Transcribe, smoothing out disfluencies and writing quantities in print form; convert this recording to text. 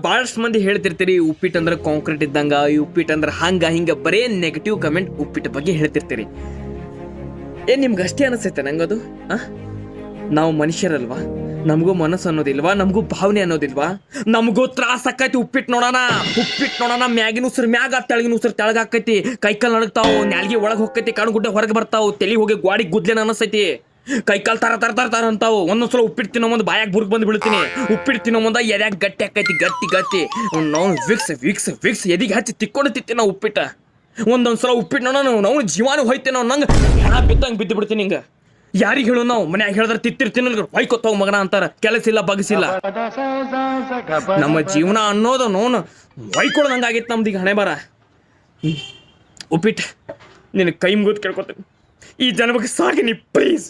ಭಾಳಷ್ಟು ಮಂದಿ ಹೇಳ್ತಿರ್ತೀರಿ ಉಪ್ಪಿಟ್ಟು ಅಂದ್ರೆ ಕಾಂಕ್ರೀಟ್ ಇದ್ದಂಗ, ಈ ಉಪ್ಪಿಟ್ಟು ಅಂದ್ರೆ ಹಂಗ ಹಿಂಗ ಬರೇ ನೆಗೆಟಿವ್ ಕಮೆಂಟ್ ಉಪ್ಪಿಟ್ಟು ಬಗ್ಗೆ ಹೇಳ್ತಿರ್ತೀರಿ. ನಿಮ್ಗೆ ಅಷ್ಟೇ ಅನಿಸ್ತೈತೆ ನಂಗದು? ನಾವು ಮನುಷ್ಯರಲ್ವಾ? ನಮಗೂ ಮನಸ್ಸು ಅನ್ನೋದಿಲ್ವಾ? ನಮಗೂ ಭಾವನೆ ಅನ್ನೋದಿಲ್ವಾ? ನಮಗೂ ತ್ರಾಸ ಆಕೈತಿ. ಉಪ್ಪಿಟ್ಟು ನೋಡೋಣ ಮ್ಯಾಗಿನ ಉಸಿರು ಮ್ಯಾಗ, ತೆಳಗಿನ ಉಸಿರು ತೆಳಗ ಆಕೈತಿ, ಕೈಕಾಲು ನಡಗ್ತಾವು, ನಾಲ್ಗೆ ಒಳಗೆ ಹೋಗ್ತೈತಿ, ಕಣ್ಗುಡ್ಡ ಹೊರಗೆ ಬರ್ತಾವು, ತಲೆ ಹೋಗಿ ಗ್ವಾಡಿ ಗುದ್ಲೇನ ಅನಿಸ್ತೈತಿ, ಕೈಕಾಲು ತರ ಅಂತಾವು. ಒಂದೊಂದ್ಸಲ ಉಪ್ಪಿಟ್ಟು ತಿನ್ನೋ ಮುಂದೆ ಬಾಯಾಗ ಬುರ್ಗ್ ಬಂದು ಬೀಳ್ತೀನಿ. ಉಪ್ಪಿಟ್ಟು ತಿನ್ನೋ ಮುಂದೆ ಎದ್ಯಾಗ ಗಟ್ಟಿ ಆಕೈತಿ, ಗಟ್ಟಿ ನಾವು ವಿಕ್ಸ್ ಎದಿಗೆ ಹಚ್ಚಿ ತಿಕ್ಕೊಂಡು ತಿತ್ತೀನಿ ನಾವು ಉಪ್ಪಿಟ್ಟ. ಒಂದೊಂದ್ಸಲ ಉಪ್ಪಿಟ್ಟು ನೋಡೋಣ ನಾವು ಜೀವಾನು ಹೋಯ್ತೇನೆ ನಾವು, ನಂಗೆ ಹೆಣ ಬಿದ್ದಂಗೆ ಬಿದ್ದು ಬಿಡ್ತೀನಿ. ಹಿಂಗೆ ಯಾರಿಗೆ ಹೇಳು? ನಾವು ಮನ್ಯಾಗ ಹೇಳಿದ್ರೆ ತಿತ್ತಿರ್ತೀನಿ, ಹೊಯ್ಕೊತ್ತೋಗ ಮಗನ ಅಂತಾರ. ಕೆಲಸ ಇಲ್ಲ ಬಗಸಿಲ್ಲ. ನಮ್ಮ ಜೀವನ ಅನ್ನೋದು ನೋನು ಹೊಯ್ಕೊಳ್ದಂಗಾಗಿತ್ತು ನಮ್ದು ಈಗ ಹಣೆ ಬರ. ಉಪ್ಪಿಟ್ಟು ನಿನಗೆ ಕೈ ಮುಗಿದು ಕೇಳ್ಕೊತೀನಿ, ಈ ಜನ್ಮಕ್ಕೆ ಸಾಗಿ ನೀ ಪ್ಲೀಸ್.